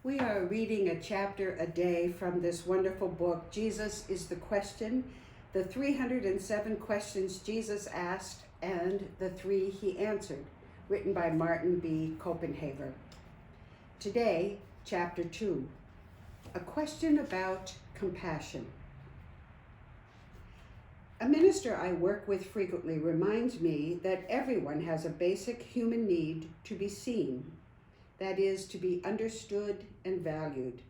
We are reading a chapter a day from this wonderful book, Jesus is the Question, the 307 questions Jesus asked and the 3 he answered, written by Martin B. Copenhaver. Today, chapter 2, a question about compassion. A minister I work with frequently reminds me that everyone has a basic human need to be seen. That is, to be understood and valued.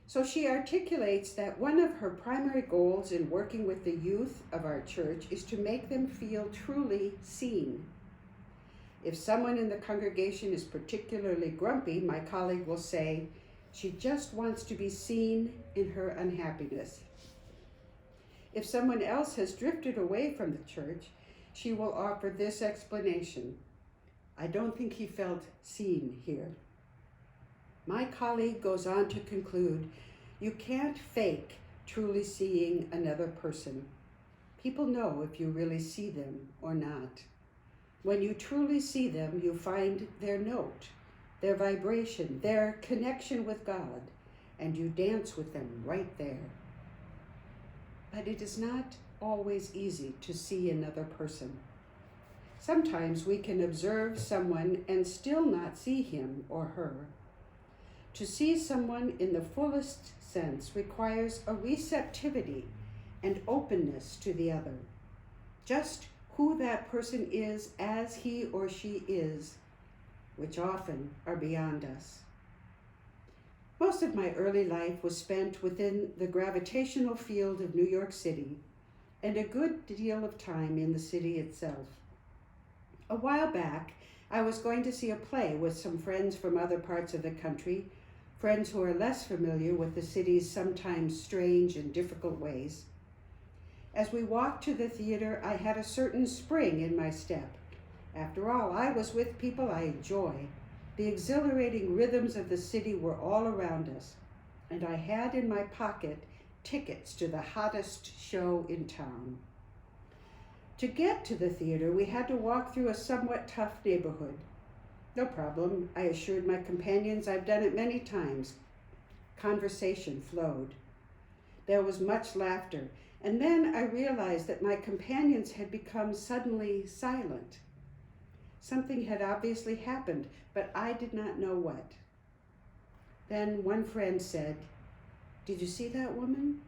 So she articulates that one of her primary goals in working with the youth of our church is to make them feel truly seen. If someone in the congregation is particularly grumpy, my colleague will say, she just wants to be seen in her unhappiness. If someone else has drifted away from the church, she will offer this explanation. I don't think he felt seen here. My colleague goes on to conclude, you can't fake truly seeing another person. People know if you really see them or not. When you truly see them, you find their note, their vibration, their connection with God, and you dance with them right there. But it is not always easy to see another person. Sometimes we can observe someone and still not see him or her. To see someone in the fullest sense requires a receptivity and openness to the other. Just who that person is as he or she is, which often are beyond us. Most of my early life was spent within the gravitational field of New York City, and a good deal of time in the city itself. A while back, I was going to see a play with some friends from other parts of the country, friends who are less familiar with the city's sometimes strange and difficult ways. As we walked to the theater, I had a certain spring in my step. After all, I was with people I enjoy. The exhilarating rhythms of the city were all around us, and I had in my pocket tickets to the hottest show in town. To get to the theater, we had to walk through a somewhat tough neighborhood. No problem, I assured my companions, I've done it many times. Conversation flowed. There was much laughter, and then I realized that my companions had become suddenly silent. Something had obviously happened, but I did not know what. Then one friend said, "Did you see that woman?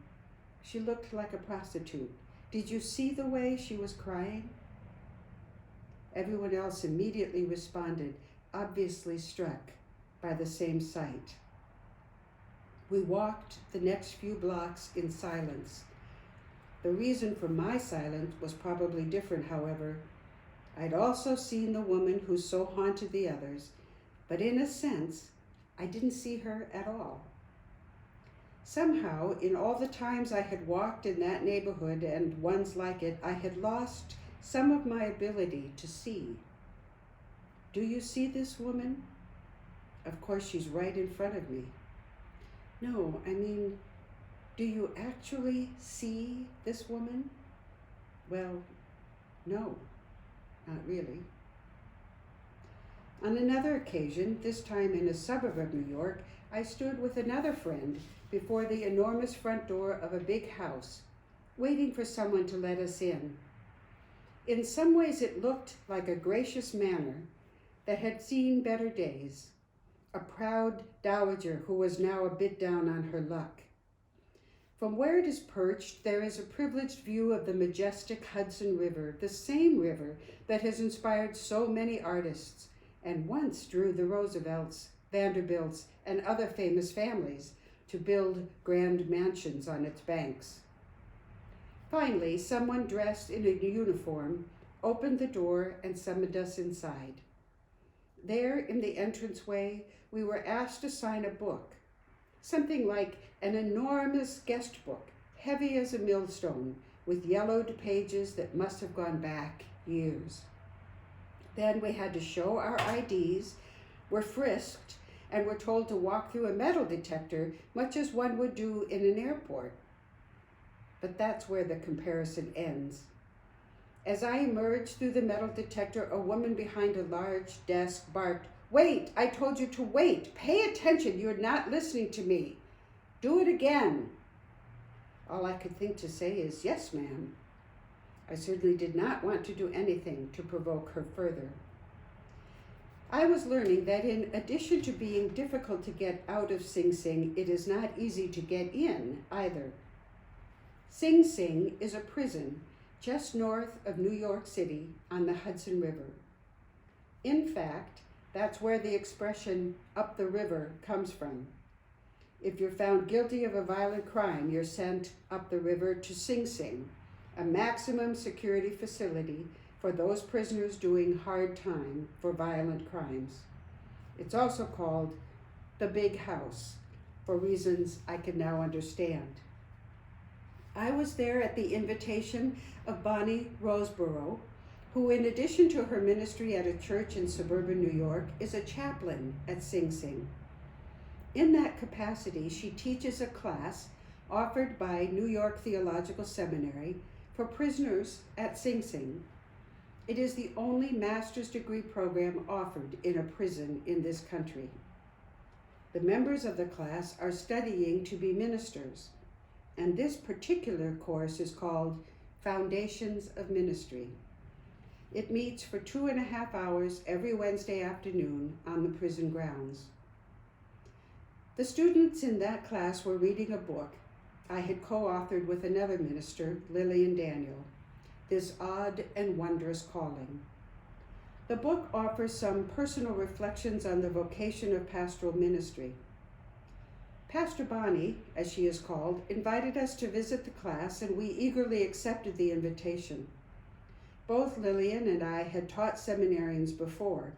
She looked like a prostitute. Did you see the way she was crying?" Everyone else immediately responded, obviously struck by the same sight. We walked the next few blocks in silence. The reason for my silence was probably different, however. I'd also seen the woman who so haunted the others, but in a sense, I didn't see her at all. Somehow, in all the times I had walked in that neighborhood and ones like it, I had lost some of my ability to see. Do you see this woman? Of course, she's right in front of me. No, I mean, do you actually see this woman? Well, no, not really. On another occasion, this time in a suburb of New York, I stood with another friend before the enormous front door of a big house, waiting for someone to let us in. In some ways it looked like a gracious manor that had seen better days, a proud dowager who was now a bit down on her luck. From where it is perched, there is a privileged view of the majestic Hudson River, the same river that has inspired so many artists and once drew the Roosevelts, Vanderbilts, and other famous families to build grand mansions on its banks. Finally, someone dressed in a uniform opened the door and summoned us inside. There, in the entranceway, we were asked to sign a book, something like an enormous guest book, heavy as a millstone, with yellowed pages that must have gone back years. Then we had to show our IDs, were frisked, and were told to walk through a metal detector, much as one would do in an airport. But that's where the comparison ends. As I emerged through the metal detector, a woman behind a large desk barked, Wait, I told you to wait. Pay attention, you're not listening to me. Do it again. All I could think to say is, yes, ma'am. I certainly did not want to do anything to provoke her further. I was learning that in addition to being difficult to get out of Sing Sing, it is not easy to get in either. Sing Sing is a prison just north of New York City on the Hudson River. In fact, that's where the expression up the river comes from. If you're found guilty of a violent crime, you're sent up the river to Sing Sing, a maximum security facility for those prisoners doing hard time for violent crimes. It's also called the Big House, for reasons I can now understand. I was there at the invitation of Bonnie Roseborough, who, in addition to her ministry at a church in suburban New York, is a chaplain at Sing Sing. In that capacity, she teaches a class offered by New York Theological Seminary for prisoners at Sing Sing. It is the only master's degree program offered in a prison in this country. The members of the class are studying to be ministers, and this particular course is called Foundations of Ministry. It meets for 2.5 hours every Wednesday afternoon on the prison grounds. The students in that class were reading a book I had co-authored with another minister, Lillian Daniel, This Odd and Wondrous Calling. The book offers some personal reflections on the vocation of pastoral ministry. Pastor Bonnie, as she is called, invited us to visit the class, and we eagerly accepted the invitation. Both Lillian and I had taught seminarians before,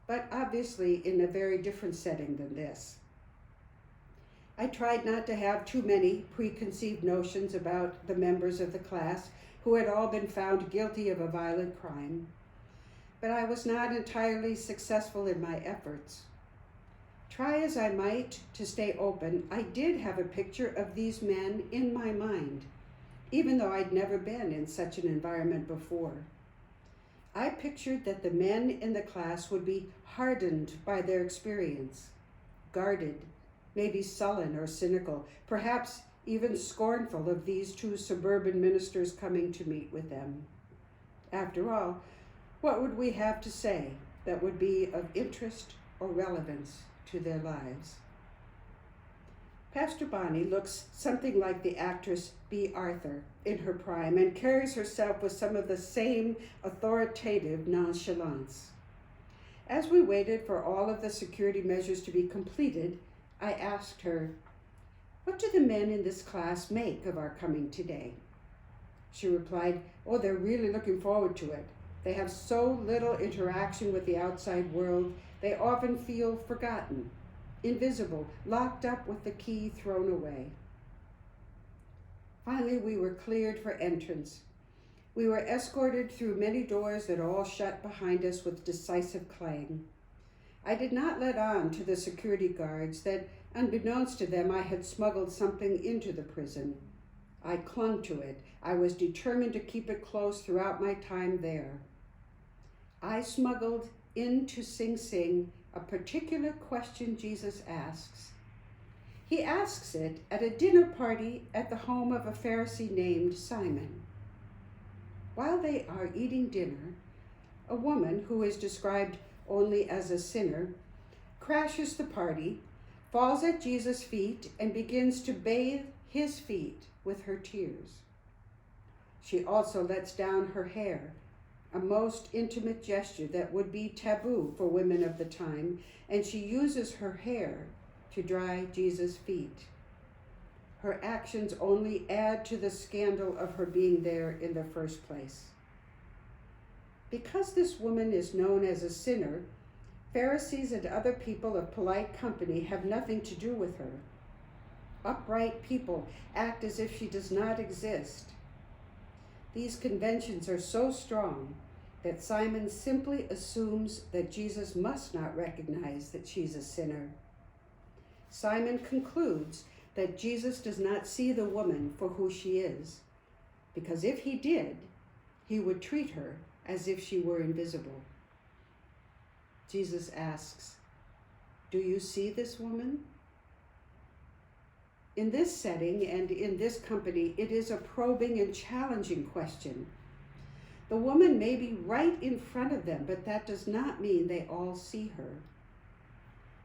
but obviously in a very different setting than this. I tried not to have too many preconceived notions about the members of the class who had all been found guilty of a violent crime, but I was not entirely successful in my efforts. Try as I might to stay open, I did have a picture of these men in my mind, even though I'd never been in such an environment before. I pictured that the men in the class would be hardened by their experience, guarded, maybe sullen or cynical, perhaps even scornful of these two suburban ministers coming to meet with them. After all, what would we have to say that would be of interest or relevance to their lives? Pastor Bonnie looks something like the actress Bea Arthur in her prime and carries herself with some of the same authoritative nonchalance. As we waited for all of the security measures to be completed, I asked her, "What do the men in this class make of our coming today?" She replied, "Oh, they're really looking forward to it. They have so little interaction with the outside world, they often feel forgotten, invisible, locked up with the key thrown away." Finally, we were cleared for entrance. We were escorted through many doors that all shut behind us with decisive clang. I did not let on to the security guards that, unbeknownst to them, I had smuggled something into the prison. I clung to it. I was determined to keep it close throughout my time there. I smuggled into Sing Sing a particular question Jesus asks. He asks it at a dinner party at the home of a Pharisee named Simon. While they are eating dinner, a woman who is described only as a sinner crashes the party, falls at Jesus' feet, and begins to bathe his feet with her tears. She also lets down her hair, a most intimate gesture that would be taboo for women of the time, and she uses her hair to dry Jesus' feet. Her actions only add to the scandal of her being there in the first place. Because this woman is known as a sinner, Pharisees and other people of polite company have nothing to do with her. Upright people act as if she does not exist. These conventions are so strong that Simon simply assumes that Jesus must not recognize that she's a sinner. Simon concludes that Jesus does not see the woman for who she is, because if he did, he would treat her as if she were invisible. Jesus asks, Do you see this woman? In this setting and in this company, it is a probing and challenging question. The woman may be right in front of them, but that does not mean they all see her.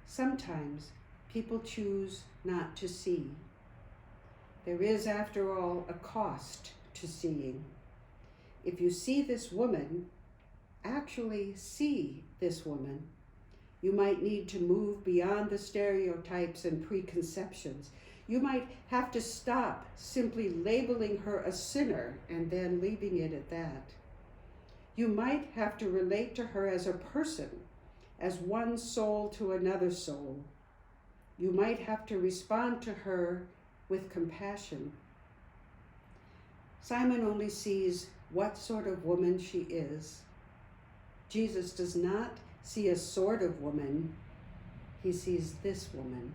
Sometimes people choose not to see. There is, after all, a cost to seeing. If you see this woman, actually see this woman, you might need to move beyond the stereotypes and preconceptions. You might have to stop simply labeling her a sinner and then leaving it at that. You might have to relate to her as a person, as one soul to another soul. You might have to respond to her with compassion. Simon only sees what sort of woman she is. Jesus does not see a sort of woman, he sees this woman.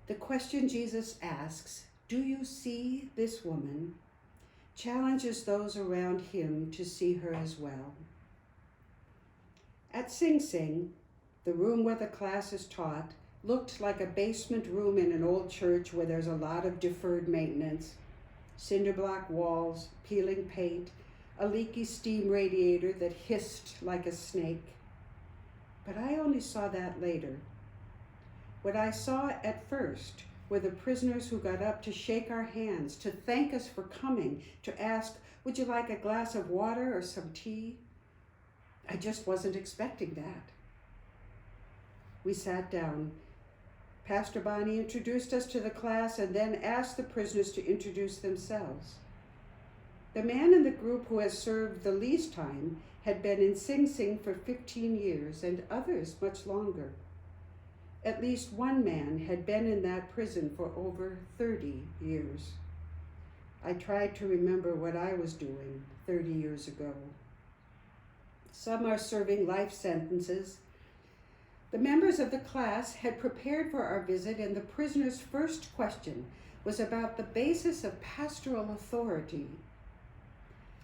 The question Jesus asks, "Do you see this woman?" challenges those around him to see her as well. At Sing Sing, the room where the class is taught looked like a basement room in an old church where there's a lot of deferred maintenance, cinder block walls, peeling paint, a leaky steam radiator that hissed like a snake. But I only saw that later. What I saw at first were the prisoners who got up to shake our hands, to thank us for coming, to ask, "Would you like a glass of water or some tea?" I just wasn't expecting that. We sat down. Pastor Bonnie introduced us to the class and then asked the prisoners to introduce themselves. The man in the group who has served the least time had been in Sing Sing for 15 years and others much longer. At least one man had been in that prison for over 30 years. I tried to remember what I was doing 30 years ago. Some are serving life sentences. The members of the class had prepared for our visit, and the prisoner's first question was about the basis of pastoral authority.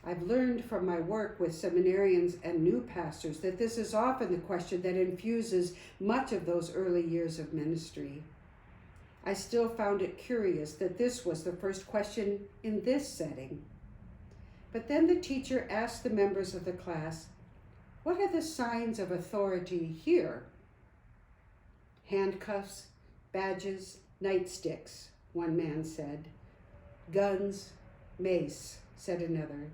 I've learned from my work with seminarians and new pastors that this is often the question that infuses much of those early years of ministry. I still found it curious that this was the first question in this setting. But then the teacher asked the members of the class, "What are the signs of authority here?" "Handcuffs, badges, nightsticks," one man said. "Guns, mace," said another.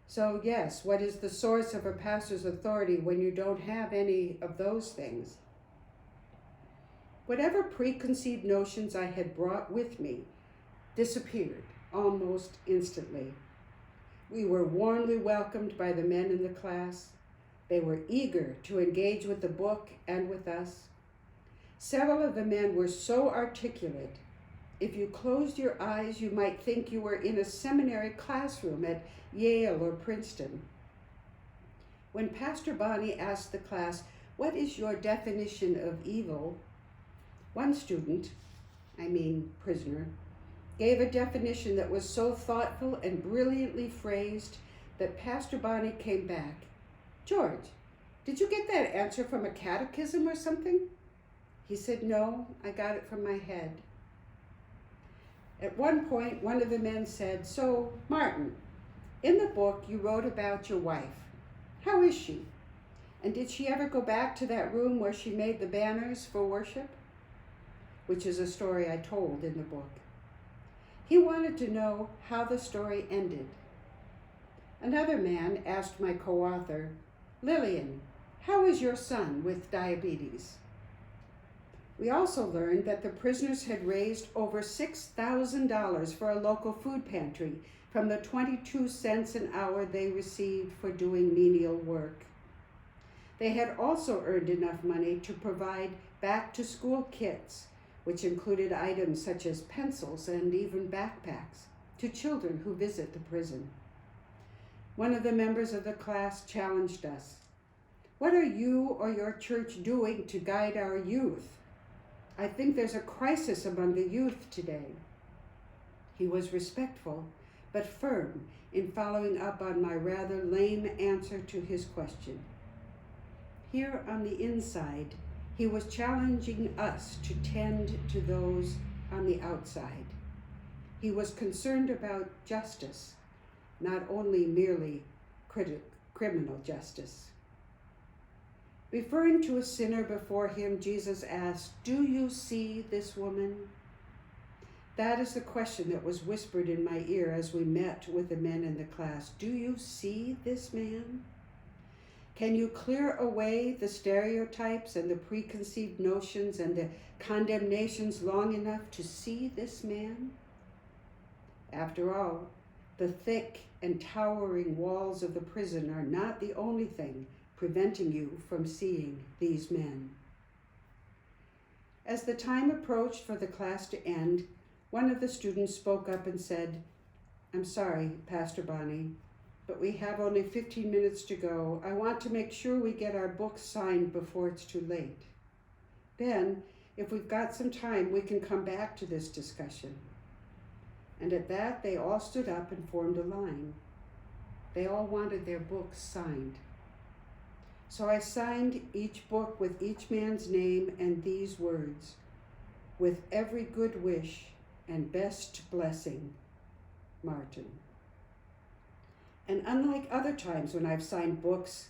So yes, what is the source of a pastor's authority when you don't have any of those things? Whatever preconceived notions I had brought with me disappeared almost instantly. We were warmly welcomed by the men in the class. They were eager to engage with the book and with us. Several of the men were so articulate, if you closed your eyes, you might think you were in a seminary classroom at Yale or Princeton. When Pastor Bonnie asked the class, "What is your definition of evil?" one student, prisoner, gave a definition that was so thoughtful and brilliantly phrased that Pastor Bonnie came back. "George, did you get that answer from a catechism or something?" He said, "No, I got it from my head." At one point, one of the men said, "So, Martin, in the book you wrote about your wife. How is she? And did she ever go back to that room where she made the banners for worship?" Which is a story I told in the book. He wanted to know how the story ended. Another man asked my co-author, "Lillian, how is your son with diabetes?" We also learned that the prisoners had raised over $6,000 for a local food pantry from the 22 cents an hour they received for doing menial work. They had also earned enough money to provide back-to-school kits, which included items such as pencils and even backpacks, to children who visit the prison. One of the members of the class challenged us. "What are you or your church doing to guide our youth? I think there's a crisis among the youth today." He was respectful, but firm in following up on my rather lame answer to his question. Here on the inside, He was challenging us to tend to those on the outside. He was concerned about justice, not only merely criminal justice. Referring to a sinner before him, Jesus asked, "Do you see this woman?" That is the question that was whispered in my ear as we met with the men in the class. Do you see this man? Can you clear away the stereotypes and the preconceived notions and the condemnations long enough to see this man? After all, the thick and towering walls of the prison are not the only thing preventing you from seeing these men. As the time approached for the class to end, one of the students spoke up and said, "I'm sorry, Pastor Bonnie, but we have only 15 minutes to go. I want to make sure we get our books signed before it's too late. Then, if we've got some time, we can come back to this discussion." And at that, they all stood up and formed a line. They all wanted their books signed. So I signed each book with each man's name and these words, "With every good wish and best blessing, Martin." And unlike other times when I've signed books,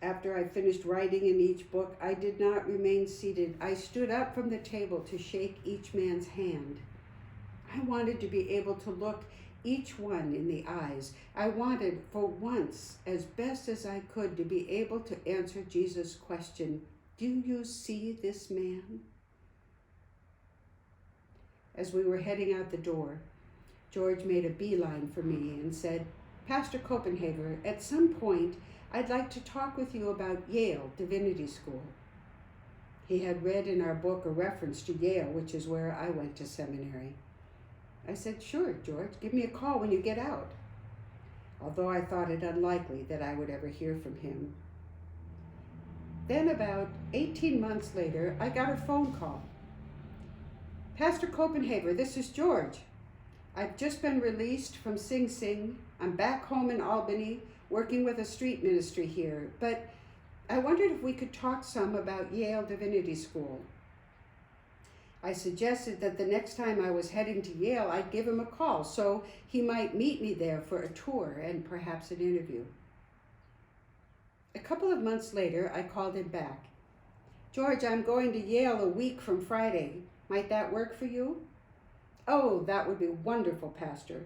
after I finished writing in each book, I did not remain seated. I stood up from the table to shake each man's hand. I wanted to be able to look each one in the eyes. I wanted, for once, as best as I could, to be able to answer Jesus' question, "Do you see this man?" As we were heading out the door, George made a beeline for me and said, "Pastor Copenhaver, at some point, I'd like to talk with you about Yale Divinity School." He had read in our book a reference to Yale, which is where I went to seminary. I said, "Sure, George, give me a call when you get out," although I thought it unlikely that I would ever hear from him. Then about 18 months later, I got a phone call. "Pastor Copenhaver, this is George. I've just been released from Sing Sing. I'm back home in Albany, working with a street ministry here, but I wondered if we could talk some about Yale Divinity School." I suggested that the next time I was heading to Yale, I'd give him a call so he might meet me there for a tour and perhaps an interview. A couple of months later, I called him back. "George, I'm going to Yale a week from Friday. Might that work for you?" "Oh, that would be wonderful, Pastor.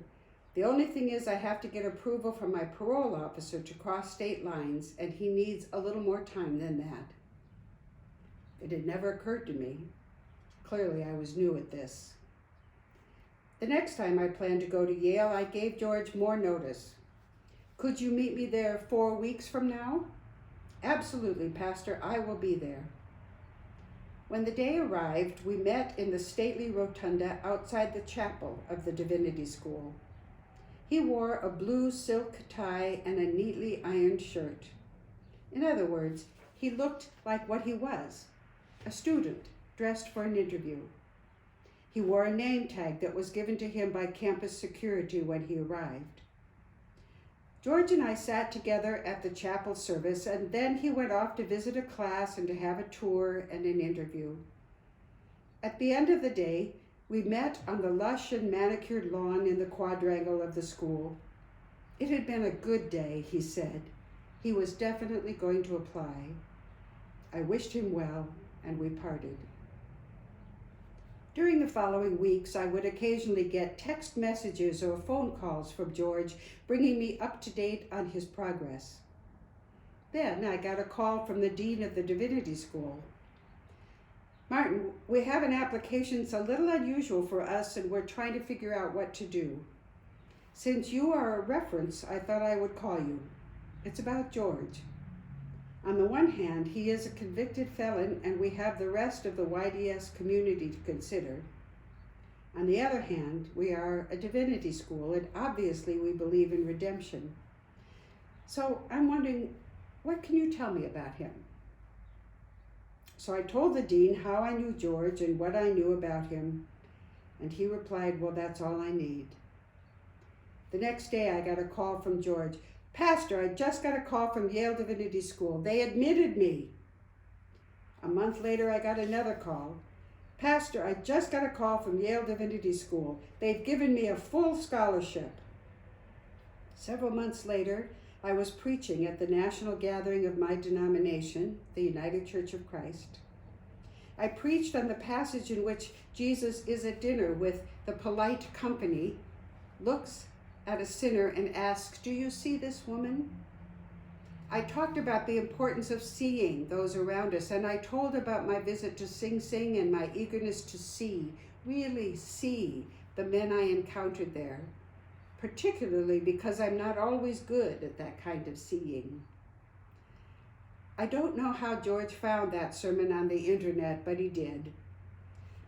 The only thing is I have to get approval from my parole officer to cross state lines, and he needs a little more time than that." It had never occurred to me. Clearly, I was new at this. The next time I planned to go to Yale, I gave George more notice. "Could you meet me there 4 weeks from now?" "Absolutely, Pastor, I will be there." When the day arrived, we met in the stately rotunda outside the chapel of the Divinity School. He wore a blue silk tie and a neatly ironed shirt. In other words, he looked like what he was, a student dressed for an interview. He wore a name tag that was given to him by campus security when he arrived. George and I sat together at the chapel service, and then he went off to visit a class and to have a tour and an interview. At the end of the day, we met on the lush and manicured lawn in the quadrangle of the school. It had been a good day, he said. He was definitely going to apply. I wished him well, and we parted. During the following weeks, I would occasionally get text messages or phone calls from George, bringing me up to date on his progress. Then I got a call from the dean of the Divinity School. "Martin, we have an application that's a little unusual for us, and we're trying to figure out what to do. Since you are a reference, I thought I would call you. It's about George. On the one hand, he is a convicted felon, and we have the rest of the YDS community to consider. On the other hand, we are a divinity school, and obviously we believe in redemption. So I'm wondering, what can you tell me about him?" So I told the dean how I knew George and what I knew about him, and he replied, "Well, that's all I need." The next day I got a call from George. "Pastor, I just got a call from Yale Divinity School. They admitted me." A month later, I got another call. Pastor, I just got a call from Yale Divinity School. They've given me a full scholarship. Several months later, I was preaching at the national gathering of my denomination, the United Church of Christ. I preached on the passage in which Jesus is at dinner with the polite company, looks at a sinner and asks, "Do you see this woman?" I talked about the importance of seeing those around us, and I told about my visit to Sing Sing and my eagerness to see, really see, the men I encountered there, particularly because I'm not always good at that kind of seeing. I don't know how George found that sermon on the internet, but he did.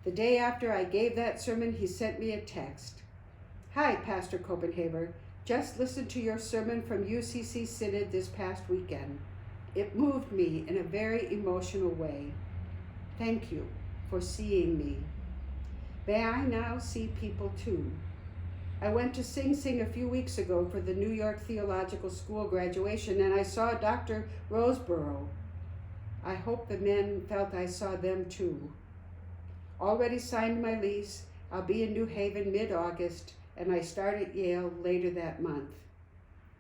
The day after I gave that sermon, he sent me a text. "Hi, Pastor Copenhaver. Just listened to your sermon from UCC Synod this past weekend. It moved me in a very emotional way. Thank you for seeing me. May I now see people too. I went to Sing Sing a few weeks ago for the New York Theological School graduation, and I saw Dr. Roseborough. I hope the men felt I saw them too. Already signed my lease. I'll be in New Haven mid-August, and I start at Yale later that month.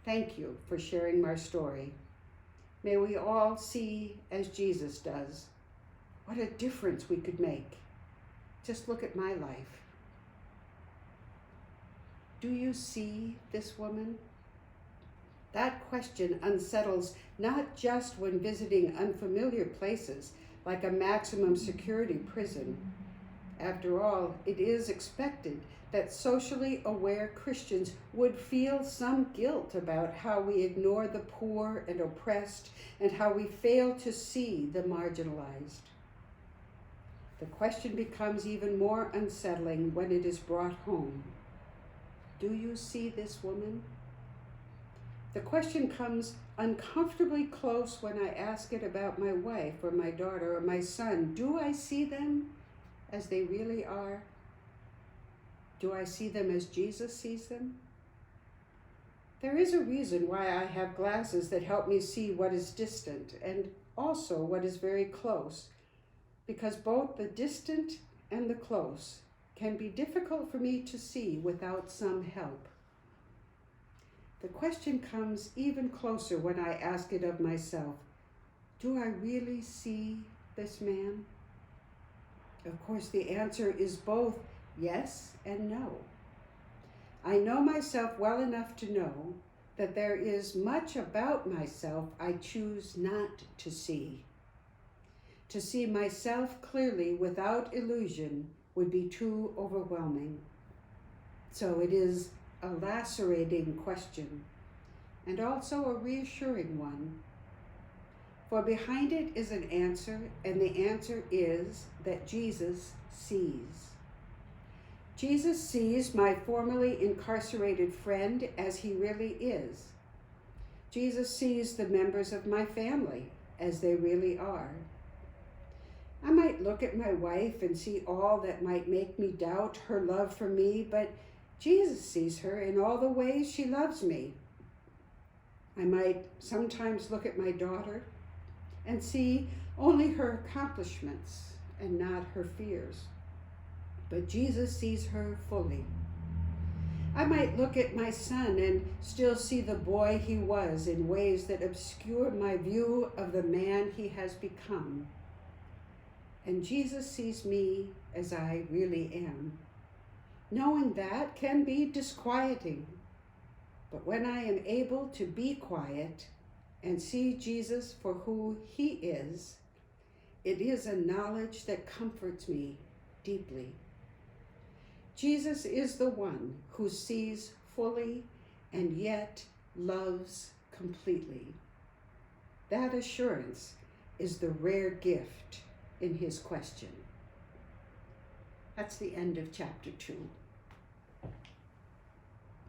Thank you for sharing my story. May we all see as Jesus does. What a difference we could make. Just look at my life. Do you see this woman? That question unsettles not just when visiting unfamiliar places like a maximum security prison. After all, it is expected that socially aware Christians would feel some guilt about how we ignore the poor and oppressed and how we fail to see the marginalized. The question becomes even more unsettling when it is brought home. Do you see this woman? The question comes uncomfortably close when I ask it about my wife or my daughter or my son. Do I see them as they really are? Do I see them as Jesus sees them? There is a reason why I have glasses that help me see what is distant and also what is very close, because both the distant and the close can be difficult for me to see without some help. The question comes even closer when I ask it of myself. Do I really see this man? Of course, the answer is both yes and no. I know myself well enough to know that there is much about myself I choose not to see. To see myself clearly without illusion would be too overwhelming. So it is a lacerating question, and also a reassuring one. For behind it is an answer, and the answer is that Jesus sees. Jesus sees my formerly incarcerated friend as he really is. Jesus sees the members of my family as they really are. I might look at my wife and see all that might make me doubt her love for me, but Jesus sees her in all the ways she loves me. I might sometimes look at my daughter and see only her accomplishments and not her fears. But Jesus sees her fully. I might look at my son and still see the boy he was in ways that obscure my view of the man he has become. And Jesus sees me as I really am. Knowing that can be disquieting. But when I am able to be quiet and see Jesus for who he is, it is a knowledge that comforts me deeply. Jesus is the one who sees fully and yet loves completely. That assurance is the rare gift in his question. That's the end of chapter 2.